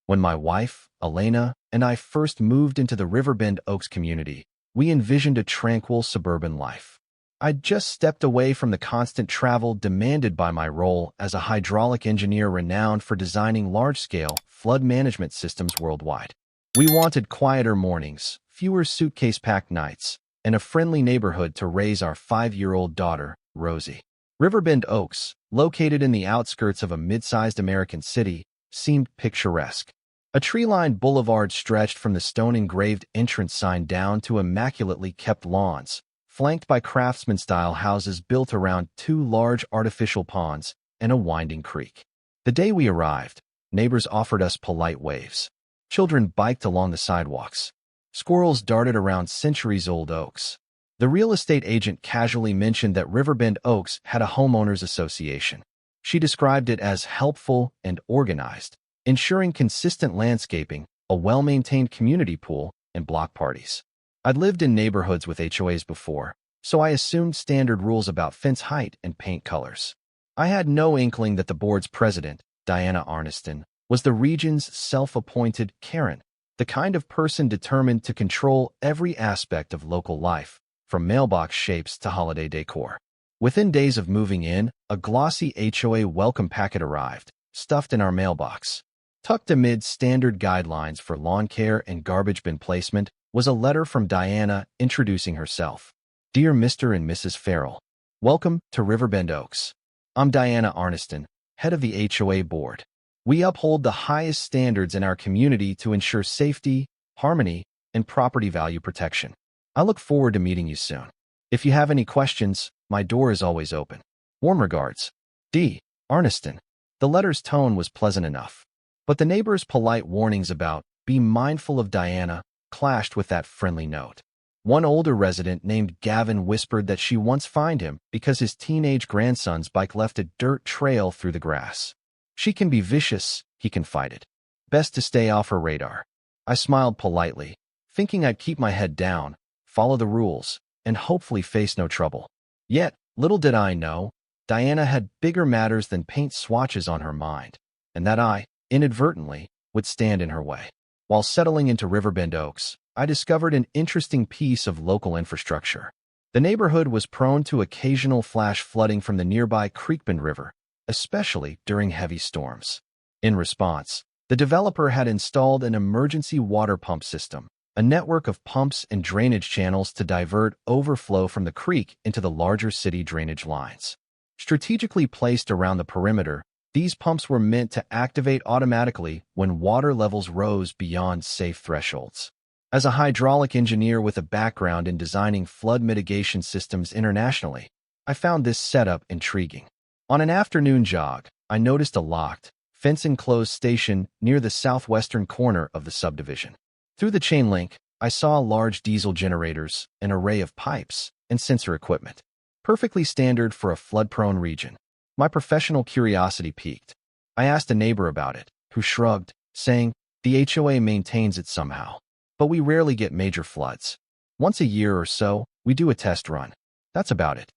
When my wife, Elena, and I first moved into the Riverbend Oaks community, we envisioned a tranquil suburban life. I'd just stepped away from the constant travel demanded by my role as a hydraulic engineer renowned for designing large-scale flood management systems worldwide. We wanted quieter mornings, fewer suitcase-packed nights, and a friendly neighborhood to raise our 5-year-old daughter, Rosie. Riverbend Oaks, located in the outskirts of a mid-sized American city, seemed picturesque. A tree-lined boulevard stretched from the stone-engraved entrance sign down to immaculately kept lawns, flanked by craftsman-style houses built around 2 large artificial ponds and a winding creek. The day we arrived, neighbors offered us polite waves. Children biked along the sidewalks. Squirrels darted around centuries-old oaks. The real estate agent casually mentioned that Riverbend Oaks had a homeowners association. She described it as helpful and organized, ensuring consistent landscaping, a well-maintained community pool, and block parties. I'd lived in neighborhoods with HOAs before, so I assumed standard rules about fence height and paint colors. I had no inkling that the board's president, Diana Arniston, was the region's self-appointed Karen, the kind of person determined to control every aspect of local life, from mailbox shapes to holiday decor. Within days of moving in, a glossy HOA welcome packet arrived, stuffed in our mailbox. Tucked amid standard guidelines for lawn care and garbage bin placement was a letter from Diana introducing herself. Dear Mr. and Mrs. Farrell, welcome to Riverbend Oaks. I'm Diana Arniston, head of the HOA board. We uphold the highest standards in our community to ensure safety, harmony, and property value protection. I look forward to meeting you soon. If you have any questions, my door is always open. Warm regards, D. Arniston. The letter's tone was pleasant enough, but the neighbor's polite warnings about be mindful of Diana clashed with that friendly note. One older resident named Gavin whispered that she once fined him because his teenage grandson's bike left a dirt trail through the grass. She can be vicious, he confided. Best to stay off her radar. I smiled politely, thinking I'd keep my head down, follow the rules, and hopefully face no trouble. Yet, little did I know, Diana had bigger matters than paint swatches on her mind, and that I, inadvertently, would stand in her way. While settling into Riverbend Oaks, I discovered an interesting piece of local infrastructure. The neighborhood was prone to occasional flash flooding from the nearby Creekbend River, especially during heavy storms. In response, the developer had installed an emergency water pump system, a network of pumps and drainage channels to divert overflow from the creek into the larger city drainage lines. Strategically placed around the perimeter, these pumps were meant to activate automatically when water levels rose beyond safe thresholds. As a hydraulic engineer with a background in designing flood mitigation systems internationally, I found this setup intriguing. On an afternoon jog, I noticed a locked, fence-enclosed station near the southwestern corner of the subdivision. Through the chain link, I saw large diesel generators, an array of pipes, and sensor equipment. Perfectly standard for a flood-prone region. My professional curiosity piqued. I asked a neighbor about it, who shrugged, saying, the HOA maintains it somehow. But we rarely get major floods. Once a year or so, we do a test run. That's about it.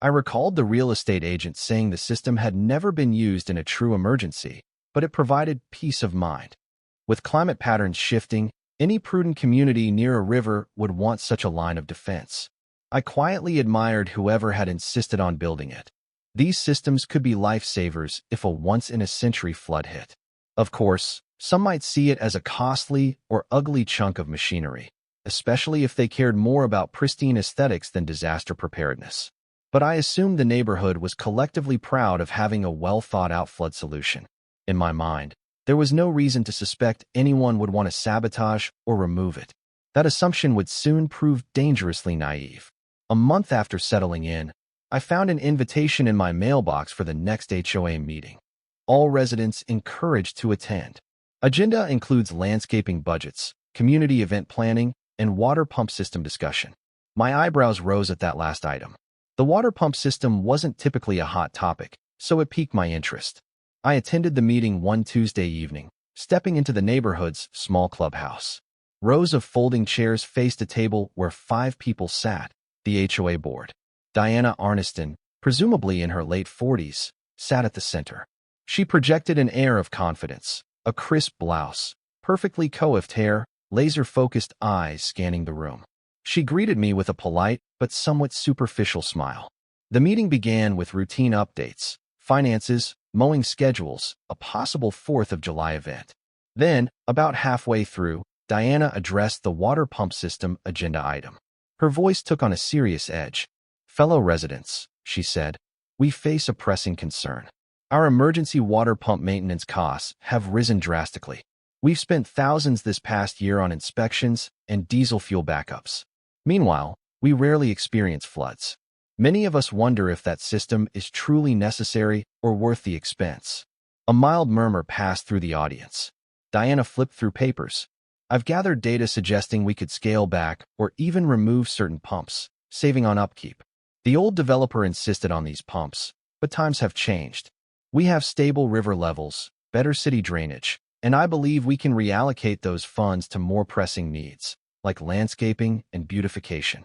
I recalled the real estate agent saying the system had never been used in a true emergency, but it provided peace of mind. With climate patterns shifting, any prudent community near a river would want such a line of defense. I quietly admired whoever had insisted on building it. These systems could be lifesavers if a once-in-a-century flood hit. Of course, some might see it as a costly or ugly chunk of machinery, especially if they cared more about pristine aesthetics than disaster preparedness. But I assumed the neighborhood was collectively proud of having a well-thought-out flood solution. In my mind, there was no reason to suspect anyone would want to sabotage or remove it. That assumption would soon prove dangerously naive. A month after settling in, I found an invitation in my mailbox for the next HOA meeting. All residents encouraged to attend. Agenda includes landscaping budgets, community event planning, and water pump system discussion. My eyebrows rose at that last item. The water pump system wasn't typically a hot topic, so it piqued my interest. I attended the meeting one Tuesday evening, stepping into the neighborhood's small clubhouse. Rows of folding chairs faced a table where 5 people sat, the HOA board. Diana Arniston, presumably in her late 40s, sat at the center. She projected an air of confidence, a crisp blouse, perfectly coiffed hair, laser-focused eyes scanning the room. She greeted me with a polite but somewhat superficial smile. The meeting began with routine updates, finances, mowing schedules, a possible 4th of July event. Then, about halfway through, Diana addressed the water pump system agenda item. Her voice took on a serious edge. "Fellow residents," she said, "we face a pressing concern. Our emergency water pump maintenance costs have risen drastically. We've spent thousands this past year on inspections and diesel fuel backups. Meanwhile, we rarely experience floods. Many of us wonder if that system is truly necessary or worth the expense." A mild murmur passed through the audience. Diana flipped through papers. "I've gathered data suggesting we could scale back or even remove certain pumps, saving on upkeep. The old developer insisted on these pumps, but times have changed. We have stable river levels, better city drainage, and I believe we can reallocate those funds to more pressing needs, like landscaping and beautification."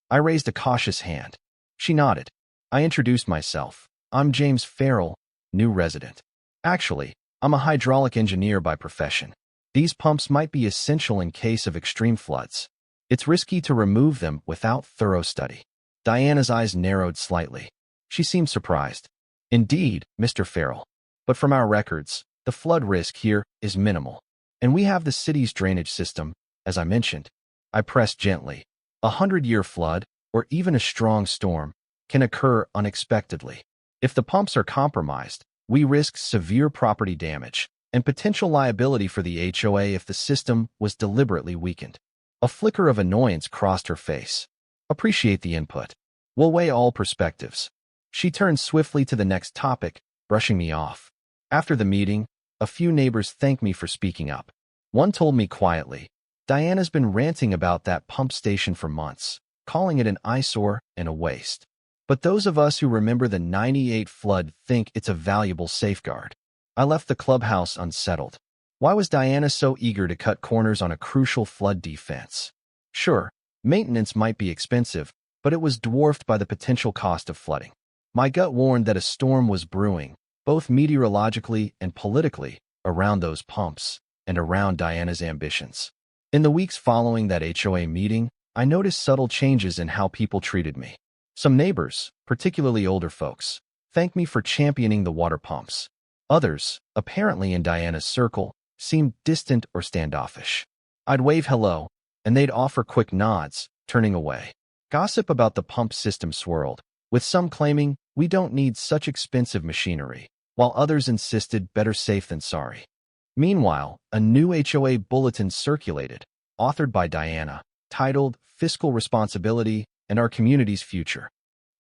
I raised a cautious hand. She nodded. I introduced myself. "I'm James Farrell, new resident. Actually, I'm a hydraulic engineer by profession. These pumps might be essential in case of extreme floods. It's risky to remove them without thorough study." Diana's eyes narrowed slightly. She seemed surprised. "Indeed, Mr. Farrell. But from our records, the flood risk here is minimal. And we have the city's drainage system, as I mentioned." I pressed gently. A 100-year flood, or even a strong storm, can occur unexpectedly. If the pumps are compromised, we risk severe property damage and potential liability for the HOA if the system was deliberately weakened. A flicker of annoyance crossed her face. "Appreciate the input. We'll weigh all perspectives." She turned swiftly to the next topic, brushing me off. After the meeting, a few neighbors thanked me for speaking up. One told me quietly, "Diana's been ranting about that pump station for months, calling it an eyesore and a waste." But those of us who remember the '98 flood think it's a valuable safeguard. I left the clubhouse unsettled. Why was Diana so eager to cut corners on a crucial flood defense? Sure, maintenance might be expensive, but it was dwarfed by the potential cost of flooding. My gut warned that a storm was brewing, both meteorologically and politically, around those pumps and around Diana's ambitions. In the weeks following that HOA meeting, I noticed subtle changes in how people treated me. Some neighbors, particularly older folks, thanked me for championing the water pumps. Others, apparently in Diana's circle, seemed distant or standoffish. I'd wave hello, and they'd offer quick nods, turning away. Gossip about the pump system swirled, with some claiming we don't need such expensive machinery, while others insisted better safe than sorry. Meanwhile, a new HOA bulletin circulated, authored by Diana, titled "Fiscal Responsibility and Our Community's Future."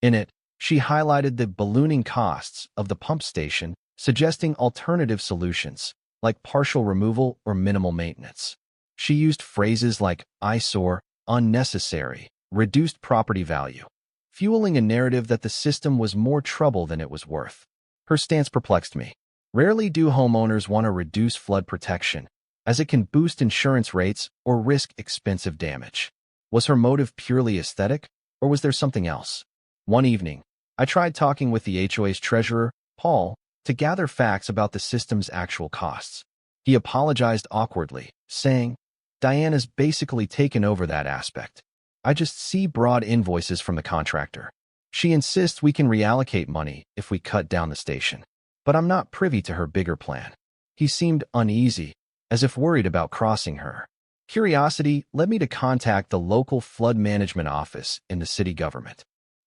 In it, she highlighted the ballooning costs of the pump station, suggesting alternative solutions, like partial removal or minimal maintenance. She used phrases like eyesore, unnecessary, reduced property value, fueling a narrative that the system was more trouble than it was worth. Her stance perplexed me. Rarely do homeowners want to reduce flood protection, as it can boost insurance rates or risk expensive damage. Was her motive purely aesthetic, or was there something else? One evening, I tried talking with the HOA's treasurer, Paul, to gather facts about the system's actual costs. He apologized awkwardly, saying, "Diana's basically taken over that aspect. I just see broad invoices from the contractor. She insists we can reallocate money if we cut down the station. But I'm not privy to her bigger plan." He seemed uneasy, as if worried about crossing her. Curiosity led me to contact the local flood management office in the city government.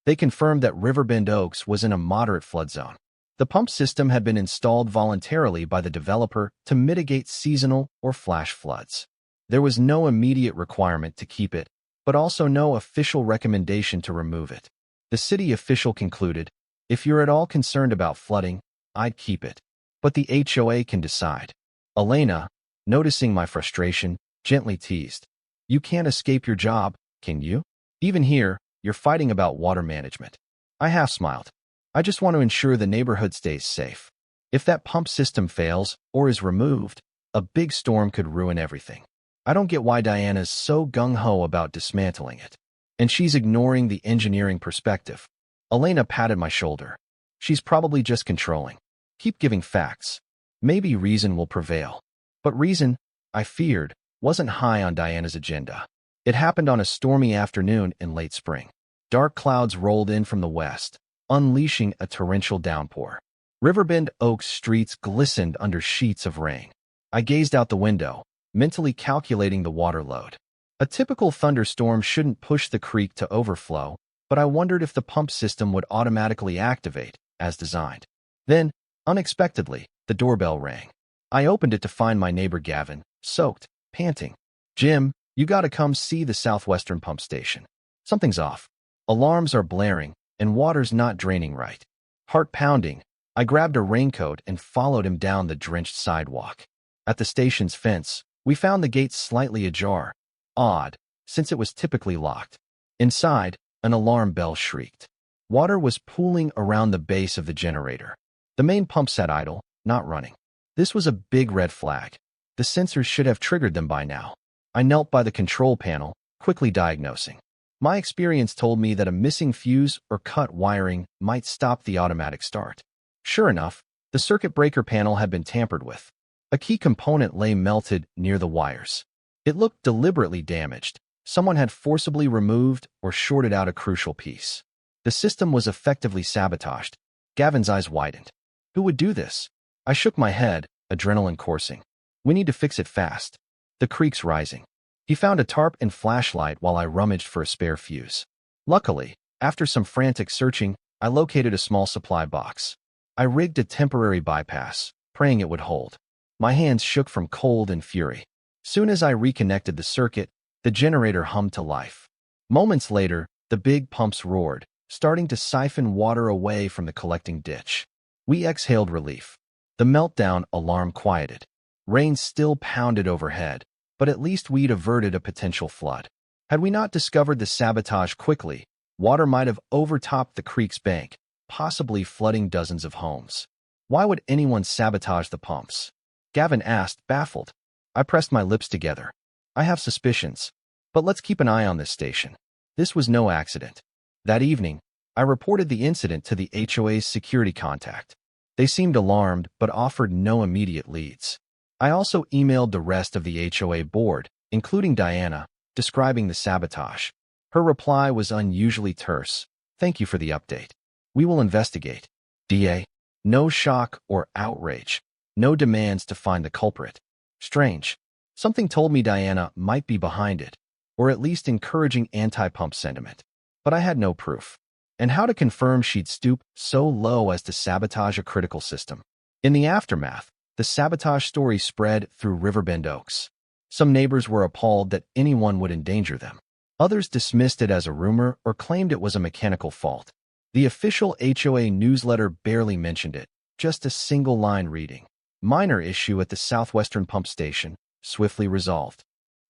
They confirmed that Riverbend Oaks was in a moderate flood zone. The pump system had been installed voluntarily by the developer to mitigate seasonal or flash floods. There was no immediate requirement to keep it, but also no official recommendation to remove it. The city official concluded, "If you're at all concerned about flooding, I'd keep it. But the HOA can decide." Elena, noticing my frustration, gently teased, "You can't escape your job, can you? Even here, you're fighting about water management." I half smiled. "I just want to ensure the neighborhood stays safe. If that pump system fails or is removed, a big storm could ruin everything. I don't get why Diana's so gung-ho about dismantling it. And she's ignoring the engineering perspective." Elena patted my shoulder. "She's probably just controlling. Keep giving facts. Maybe reason will prevail." But reason, I feared, wasn't high on Diana's agenda. It happened on a stormy afternoon in late spring. Dark clouds rolled in from the west, unleashing a torrential downpour. Riverbend Oaks streets glistened under sheets of rain. I gazed out the window, mentally calculating the water load. A typical thunderstorm shouldn't push the creek to overflow, but I wondered if the pump system would automatically activate, as designed. Then, unexpectedly, the doorbell rang. I opened it to find my neighbor Gavin, soaked, panting. "Jim, you gotta come see the southwestern pump station. Something's off. Alarms are blaring, and water's not draining right." Heart pounding, I grabbed a raincoat and followed him down the drenched sidewalk. At the station's fence, we found the gate slightly ajar. Odd, since it was typically locked. Inside, an alarm bell shrieked. Water was pooling around the base of the generator. The main pump sat idle, not running. This was a big red flag. The sensors should have triggered them by now. I knelt by the control panel, quickly diagnosing. My experience told me that a missing fuse or cut wiring might stop the automatic start. Sure enough, the circuit breaker panel had been tampered with. A key component lay melted near the wires. It looked deliberately damaged. Someone had forcibly removed or shorted out a crucial piece. The system was effectively sabotaged. Gavin's eyes widened. Who would do this? I shook my head, adrenaline coursing. We need to fix it fast. The creek's rising. He found a tarp and flashlight while I rummaged for a spare fuse. Luckily, after some frantic searching, I located a small supply box. I rigged a temporary bypass, praying it would hold. My hands shook from cold and fury. Soon as I reconnected the circuit, the generator hummed to life. Moments later, the big pumps roared, starting to siphon water away from the collecting ditch. We exhaled relief. The meltdown alarm quieted. Rain still pounded overhead, but at least we'd averted a potential flood. Had we not discovered the sabotage quickly, water might have overtopped the creek's bank, possibly flooding dozens of homes. Why would anyone sabotage the pumps? Gavin asked, baffled. I pressed my lips together. I have suspicions, but let's keep an eye on this station. This was no accident. That evening, I reported the incident to the HOA's security contact. They seemed alarmed, but offered no immediate leads. I also emailed the rest of the HOA board, including Diana, describing the sabotage. Her reply was unusually terse. "Thank you for the update. We will investigate." DA. No shock or outrage. No demands to find the culprit. Strange. Something told me Diana might be behind it, or at least encouraging anti-pump sentiment. But I had no proof. And how to confirm she'd stoop so low as to sabotage a critical system? In the aftermath, the sabotage story spread through Riverbend Oaks. Some neighbors were appalled that anyone would endanger them. Others dismissed it as a rumor or claimed it was a mechanical fault. The official HOA newsletter barely mentioned it, just a single-line reading. Minor issue at the southwestern pump station, swiftly resolved.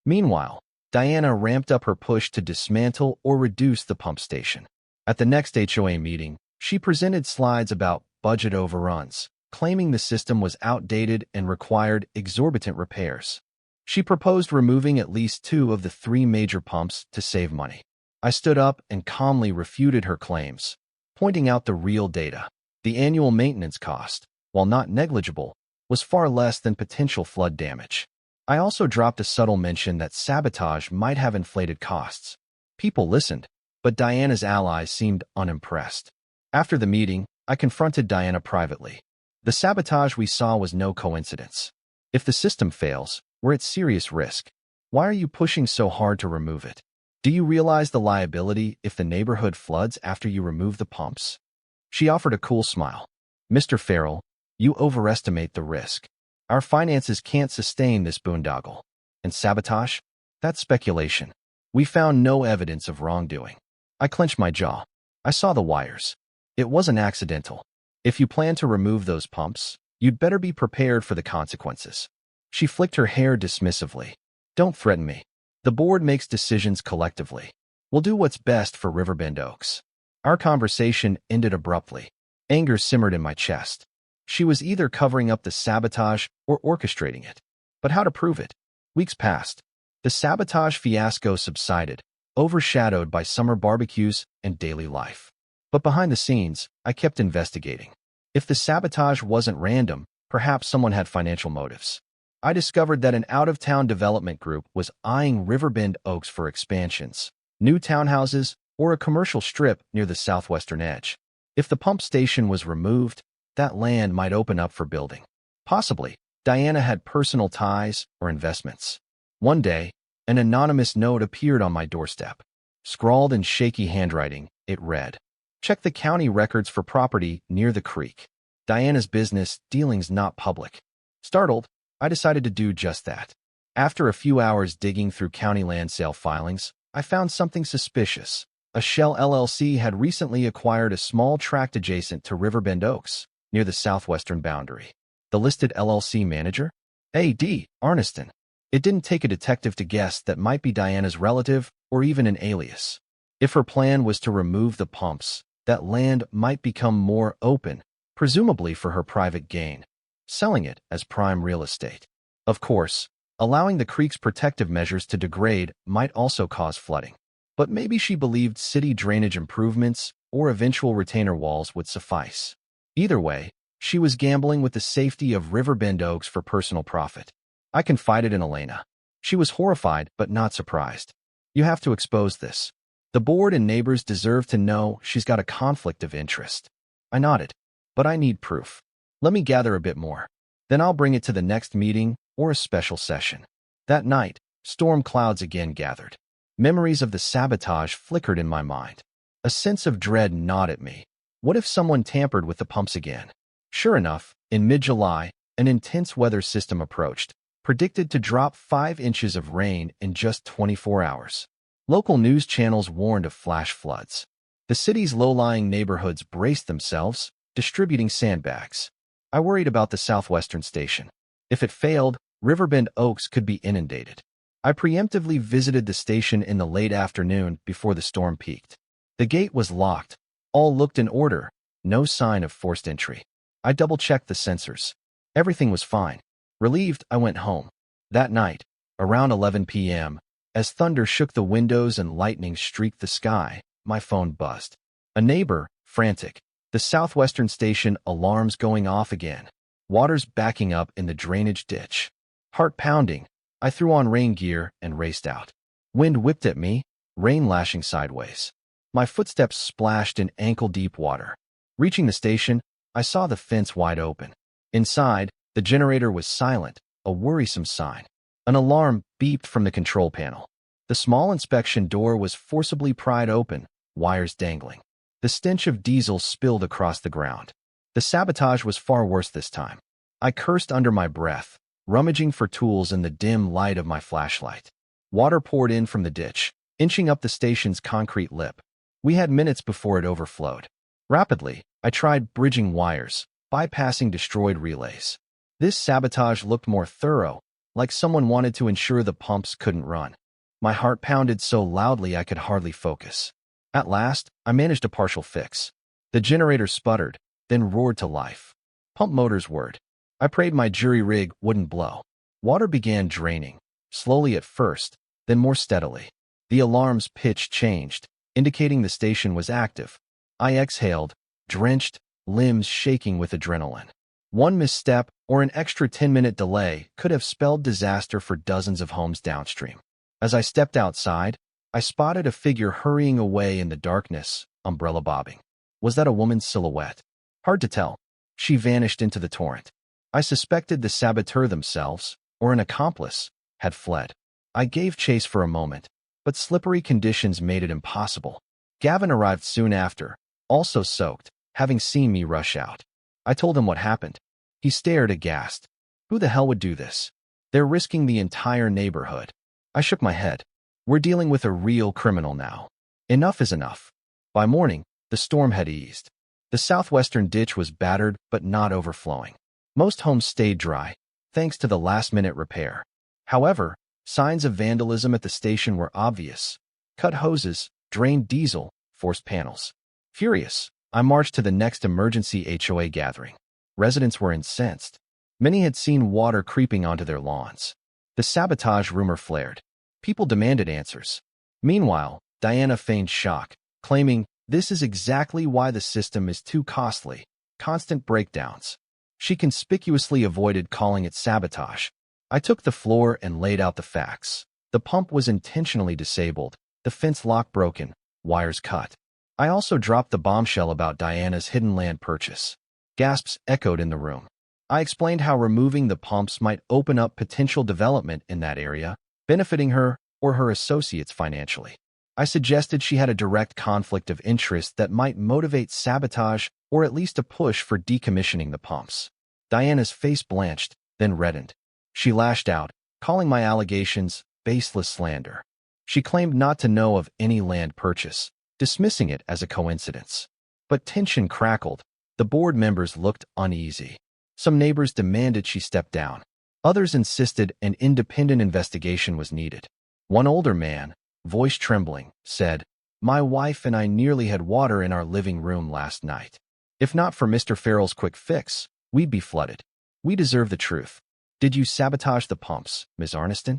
Meanwhile, Diana ramped up her push to dismantle or reduce the pump station. At the next HOA meeting, she presented slides about budget overruns, claiming the system was outdated and required exorbitant repairs. She proposed removing at least 2 of the 3 major pumps to save money. I stood up and calmly refuted her claims, pointing out the real data. The annual maintenance cost, while not negligible, was far less than potential flood damage. I also dropped a subtle mention that sabotage might have inflated costs. People listened, but Diana's allies seemed unimpressed. After the meeting, I confronted Diana privately. The sabotage we saw was no coincidence. If the system fails, we're at serious risk. Why are you pushing so hard to remove it? Do you realize the liability if the neighborhood floods after you remove the pumps? She offered a cool smile. "Mr. Farrell, you overestimate the risk. Our finances can't sustain this boondoggle. And sabotage? That's speculation. We found no evidence of wrongdoing." I clenched my jaw. I saw the wires. It wasn't accidental. If you plan to remove those pumps, you'd better be prepared for the consequences. She flicked her hair dismissively. "Don't threaten me. The board makes decisions collectively. We'll do what's best for Riverbend Oaks." Our conversation ended abruptly. Anger simmered in my chest. She was either covering up the sabotage or orchestrating it. But how to prove it? Weeks passed. The sabotage fiasco subsided, overshadowed by summer barbecues and daily life. But behind the scenes, I kept investigating. If the sabotage wasn't random, perhaps someone had financial motives. I discovered that an out-of-town development group was eyeing Riverbend Oaks for expansions, new townhouses, or a commercial strip near the southwestern edge. If the pump station was removed, that land might open up for building. Possibly, Diana had personal ties or investments. One day, an anonymous note appeared on my doorstep. Scrawled in shaky handwriting, it read, "Check the county records for property near the creek. Diana's business dealings not public." Startled, I decided to do just that. After a few hours digging through county land sale filings, I found something suspicious. A Shell LLC had recently acquired a small tract adjacent to Riverbend Oaks, near the southwestern boundary. The listed LLC manager? A.D. Arniston. It didn't take a detective to guess that might be Diana's relative or even an alias. If her plan was to remove the pumps, that land might become more open, presumably for her private gain, selling it as prime real estate. Of course, allowing the creek's protective measures to degrade might also cause flooding. But maybe she believed city drainage improvements or eventual retainer walls would suffice. Either way, she was gambling with the safety of Riverbend Oaks for personal profit. I confided in Elena. She was horrified but not surprised. "You have to expose this. The board and neighbors deserve to know she's got a conflict of interest." I nodded. "But I need proof. Let me gather a bit more. Then I'll bring it to the next meeting or a special session." That night, storm clouds again gathered. Memories of the sabotage flickered in my mind. A sense of dread gnawed at me. What if someone tampered with the pumps again? Sure enough, in mid-July, an intense weather system approached, predicted to drop 5 inches of rain in just 24 hours. Local news channels warned of flash floods. The city's low-lying neighborhoods braced themselves, distributing sandbags. I worried about the southwestern station. If it failed, Riverbend Oaks could be inundated. I preemptively visited the station in the late afternoon before the storm peaked. The gate was locked. All looked in order, no sign of forced entry. I double-checked the sensors. Everything was fine. Relieved, I went home. That night, around 11 p.m., as thunder shook the windows and lightning streaked the sky, my phone buzzed. A neighbor, frantic. The southwestern station alarms going off again. Water's backing up in the drainage ditch. Heart pounding, I threw on rain gear and raced out. Wind whipped at me, rain lashing sideways. My footsteps splashed in ankle-deep water. Reaching the station, I saw the fence wide open. Inside, the generator was silent, a worrisome sign. An alarm beeped from the control panel. The small inspection door was forcibly pried open, wires dangling. The stench of diesel spilled across the ground. The sabotage was far worse this time. I cursed under my breath, rummaging for tools in the dim light of my flashlight. Water poured in from the ditch, inching up the station's concrete lip. We had minutes before it overflowed. Rapidly, I tried bridging wires, bypassing destroyed relays. This sabotage looked more thorough, like someone wanted to ensure the pumps couldn't run. My heart pounded so loudly I could hardly focus. At last, I managed a partial fix. The generator sputtered, then roared to life. Pump motors whirred. I prayed my jury rig wouldn't blow. Water began draining, slowly at first, then more steadily. The alarm's pitch changed, indicating the station was active. I exhaled, drenched, limbs shaking with adrenaline. One misstep or an extra 10-minute delay could have spelled disaster for dozens of homes downstream. As I stepped outside, I spotted a figure hurrying away in the darkness, umbrella bobbing. Was that a woman's silhouette? Hard to tell. She vanished into the torrent. I suspected the saboteur themselves, or an accomplice, had fled. I gave chase for a moment, but slippery conditions made it impossible. Gavin arrived soon after, also soaked, having seen me rush out. I told him what happened. He stared aghast. Who the hell would do this? They're risking the entire neighborhood. I shook my head. We're dealing with a real criminal now. Enough is enough. By morning, the storm had eased. The southwestern ditch was battered but not overflowing. Most homes stayed dry, thanks to the last-minute repair. However, signs of vandalism at the station were obvious. Cut hoses, drained diesel, forced panels. Furious, I marched to the next emergency HOA gathering. Residents were incensed. Many had seen water creeping onto their lawns. The sabotage rumor flared. People demanded answers. Meanwhile, Diana feigned shock, claiming, "This is exactly why the system is too costly. Constant breakdowns." She conspicuously avoided calling it sabotage. I took the floor and laid out the facts. The pump was intentionally disabled, the fence lock broken, wires cut. I also dropped the bombshell about Diana's hidden land purchase. Gasps echoed in the room. I explained how removing the pumps might open up potential development in that area, benefiting her or her associates financially. I suggested she had a direct conflict of interest that might motivate sabotage or at least a push for decommissioning the pumps. Diana's face blanched, then reddened. She lashed out, calling my allegations baseless slander. She claimed not to know of any land purchase, dismissing it as a coincidence. But tension crackled. The board members looked uneasy. Some neighbors demanded she step down. Others insisted an independent investigation was needed. One older man, voice trembling, said, "My wife and I nearly had water in our living room last night. If not for Mr. Farrell's quick fix, we'd be flooded. We deserve the truth. Did you sabotage the pumps, Ms. Arniston?"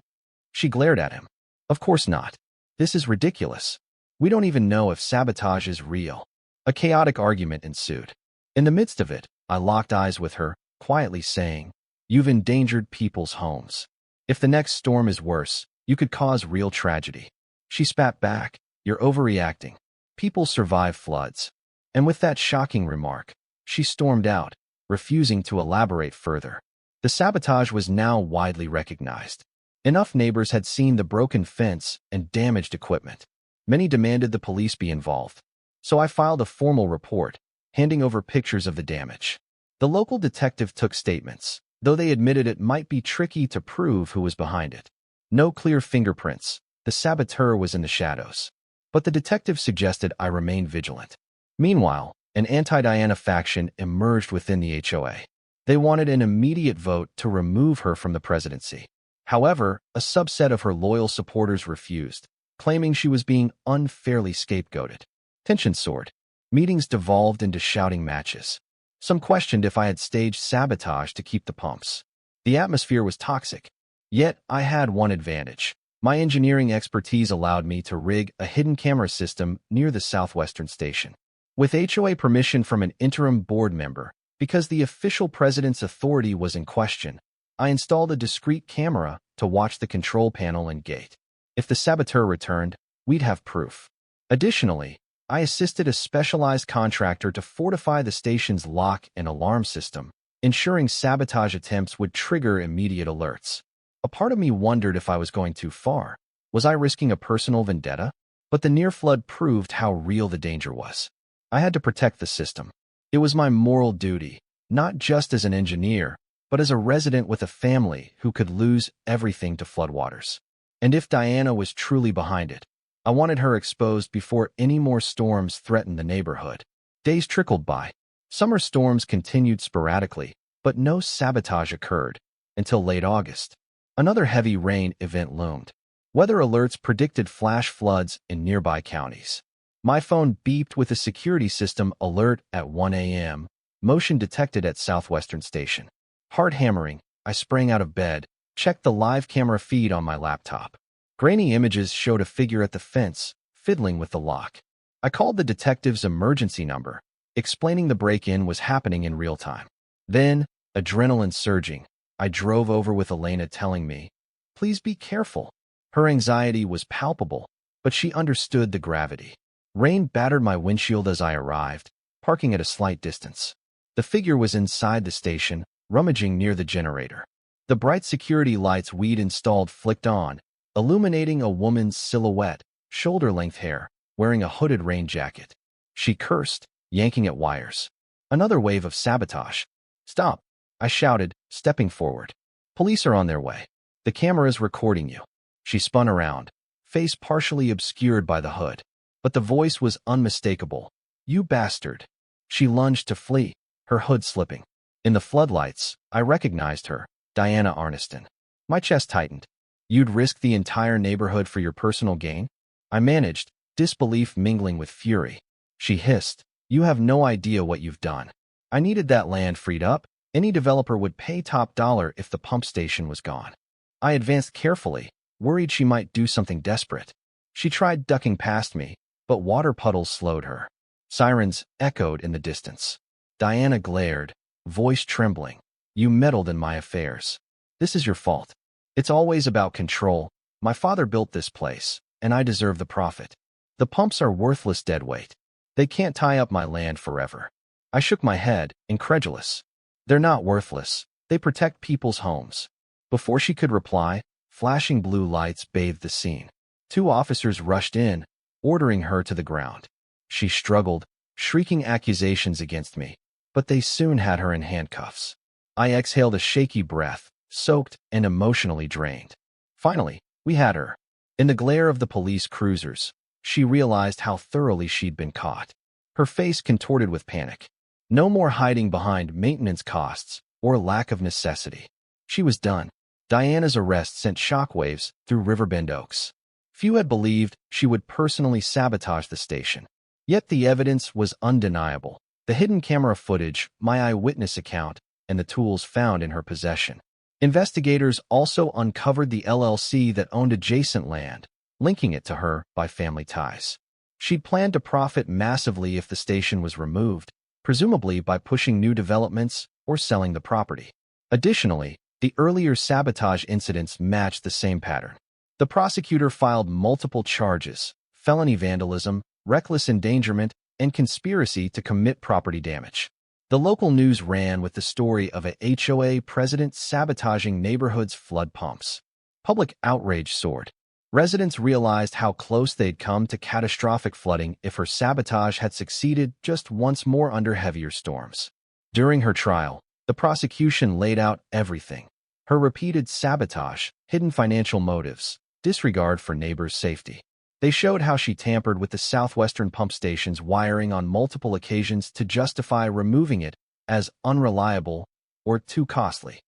She glared at him. "Of course not. This is ridiculous. We don't even know if sabotage is real." A chaotic argument ensued. In the midst of it, I locked eyes with her, quietly saying, "You've endangered people's homes. If the next storm is worse, you could cause real tragedy." She spat back, "You're overreacting. People survive floods." And with that shocking remark, she stormed out, refusing to elaborate further. The sabotage was now widely recognized. Enough neighbors had seen the broken fence and damaged equipment. Many demanded the police be involved. So I filed a formal report, handing over pictures of the damage. The local detective took statements, though they admitted it might be tricky to prove who was behind it. No clear fingerprints. The saboteur was in the shadows. But the detective suggested I remain vigilant. Meanwhile, an anti-Diana faction emerged within the HOA. They wanted an immediate vote to remove her from the presidency. However, a subset of her loyal supporters refused, claiming she was being unfairly scapegoated. Tension soared. Meetings devolved into shouting matches. Some questioned if I had staged sabotage to keep the pumps. The atmosphere was toxic. Yet, I had one advantage. My engineering expertise allowed me to rig a hidden camera system near the southwestern station. With HOA permission from an interim board member, because the official president's authority was in question, I installed a discrete camera to watch the control panel and gate. If the saboteur returned, we'd have proof. Additionally, I assisted a specialized contractor to fortify the station's lock and alarm system, ensuring sabotage attempts would trigger immediate alerts. A part of me wondered if I was going too far. Was I risking a personal vendetta? But the near flood proved how real the danger was. I had to protect the system. It was my moral duty, not just as an engineer, but as a resident with a family who could lose everything to floodwaters. And if Diana was truly behind it, I wanted her exposed before any more storms threatened the neighborhood. Days trickled by. Summer storms continued sporadically, but no sabotage occurred until late August. Another heavy rain event loomed. Weather alerts predicted flash floods in nearby counties. My phone beeped with a security system alert at 1 a.m., motion detected at Southwestern Station. Heart hammering, I sprang out of bed, checked the live camera feed on my laptop. Grainy images showed a figure at the fence, fiddling with the lock. I called the detective's emergency number, explaining the break-in was happening in real time. Then, adrenaline surging, I drove over with Elena telling me, "Please be careful." Her anxiety was palpable, but she understood the gravity. Rain battered my windshield as I arrived, parking at a slight distance. The figure was inside the station, rummaging near the generator. The bright security lights we'd installed flicked on, illuminating a woman's silhouette, shoulder-length hair, wearing a hooded rain jacket. She cursed, yanking at wires. Another wave of sabotage. "Stop," I shouted, stepping forward. "Police are on their way. The camera's recording you." She spun around, face partially obscured by the hood. But the voice was unmistakable. "You bastard." She lunged to flee, her hood slipping. In the floodlights, I recognized her, Diana Arniston. My chest tightened. "You'd risk the entire neighborhood for your personal gain?" I managed, disbelief mingling with fury. She hissed, "You have no idea what you've done. I needed that land freed up. Any developer would pay top dollar if the pump station was gone." I advanced carefully, worried she might do something desperate. She tried ducking past me, but water puddles slowed her. Sirens echoed in the distance. Diana glared, voice trembling. "You meddled in my affairs. This is your fault." It's always about control. My father built this place, and I deserve the profit. The pumps are worthless deadweight. They can't tie up my land forever. I shook my head, incredulous. They're not worthless. They protect people's homes. Before she could reply, flashing blue lights bathed the scene. 2 officers rushed in, ordering her to the ground. She struggled, shrieking accusations against me, but they soon had her in handcuffs. I exhaled a shaky breath, soaked and emotionally drained. Finally, we had her. In the glare of the police cruisers, she realized how thoroughly she'd been caught. Her face contorted with panic. No more hiding behind maintenance costs or lack of necessity. She was done. Diana's arrest sent shockwaves through Riverbend Oaks. Few had believed she would personally sabotage the station. Yet the evidence was undeniable. The hidden camera footage, my eyewitness account, and the tools found in her possession. Investigators also uncovered the LLC that owned adjacent land, linking it to her by family ties. She'd planned to profit massively if the station was removed, presumably by pushing new developments or selling the property. Additionally, the earlier sabotage incidents matched the same pattern. The prosecutor filed multiple charges: felony vandalism, reckless endangerment, and conspiracy to commit property damage. The local news ran with the story of a HOA president sabotaging neighborhoods' flood pumps. Public outrage soared. Residents realized how close they'd come to catastrophic flooding if her sabotage had succeeded just once more under heavier storms. During her trial, the prosecution laid out everything: her repeated sabotage, hidden financial motives, disregard for neighbors' safety. They showed how she tampered with the southwestern pump station's wiring on multiple occasions to justify removing it as unreliable or too costly.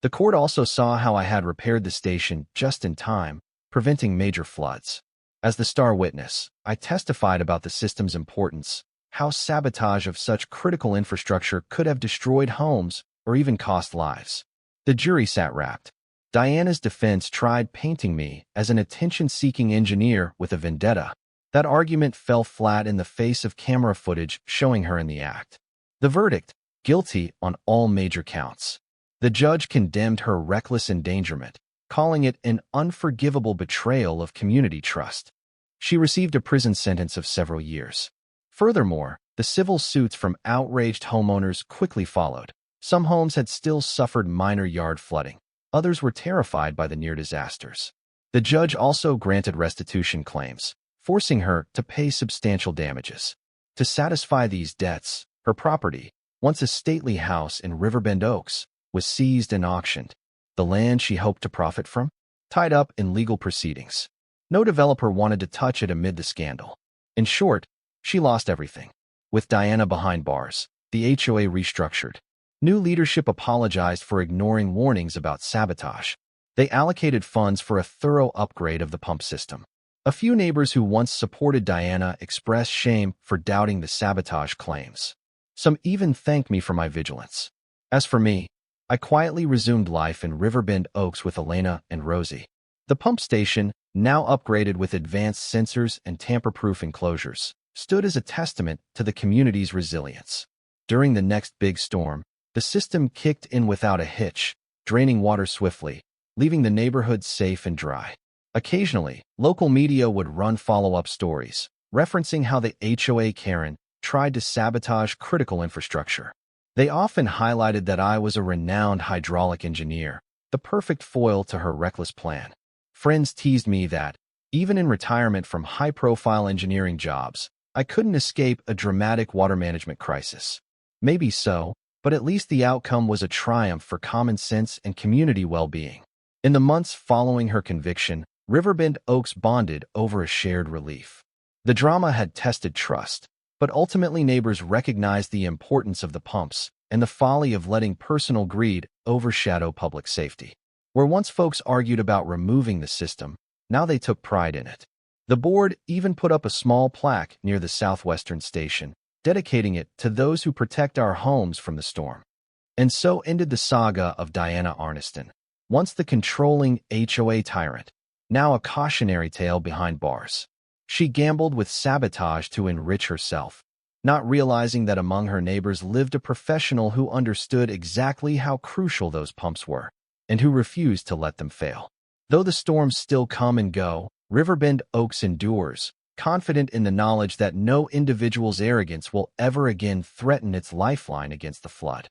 The court also saw how I had repaired the station just in time, preventing major floods. As the star witness, I testified about the system's importance, how sabotage of such critical infrastructure could have destroyed homes or even cost lives. The jury sat rapt. Diana's defense tried painting me as an attention-seeking engineer with a vendetta. That argument fell flat in the face of camera footage showing her in the act. The verdict: guilty on all major counts. The judge condemned her reckless endangerment, calling it an unforgivable betrayal of community trust. She received a prison sentence of several years. Furthermore, the civil suits from outraged homeowners quickly followed. Some homes had still suffered minor yard flooding. Others were terrified by the near disasters. The judge also granted restitution claims, forcing her to pay substantial damages. To satisfy these debts, her property, once a stately house in Riverbend Oaks, was seized and auctioned. The land she hoped to profit from? Tied up in legal proceedings. No developer wanted to touch it amid the scandal. In short, she lost everything. With Diana behind bars, the HOA restructured. New leadership apologized for ignoring warnings about sabotage. They allocated funds for a thorough upgrade of the pump system. A few neighbors who once supported Diana expressed shame for doubting the sabotage claims. Some even thanked me for my vigilance. As for me, I quietly resumed life in Riverbend Oaks with Elena and Rosie. The pump station, now upgraded with advanced sensors and tamper-proof enclosures, stood as a testament to the community's resilience. During the next big storm, the system kicked in without a hitch, draining water swiftly, leaving the neighborhood safe and dry. Occasionally, local media would run follow-up stories, referencing how the HOA Karen tried to sabotage critical infrastructure. They often highlighted that I was a renowned hydraulic engineer, the perfect foil to her reckless plan. Friends teased me that, even in retirement from high-profile engineering jobs, I couldn't escape a dramatic water management crisis. Maybe so, but at least the outcome was a triumph for common sense and community well-being. In the months following her conviction, Riverbend Oaks bonded over a shared relief. The drama had tested trust, but ultimately neighbors recognized the importance of the pumps and the folly of letting personal greed overshadow public safety. Where once folks argued about removing the system, now they took pride in it. The board even put up a small plaque near the southwestern station, dedicating it to those who protect our homes from the storm. And so ended the saga of Diana Arniston, once the controlling HOA tyrant, now a cautionary tale behind bars. She gambled with sabotage to enrich herself, not realizing that among her neighbors lived a professional who understood exactly how crucial those pumps were. and who refuse to let them fail. Though the storms still come and go, Riverbend Oaks endures, confident in the knowledge that no individual's arrogance will ever again threaten its lifeline against the flood.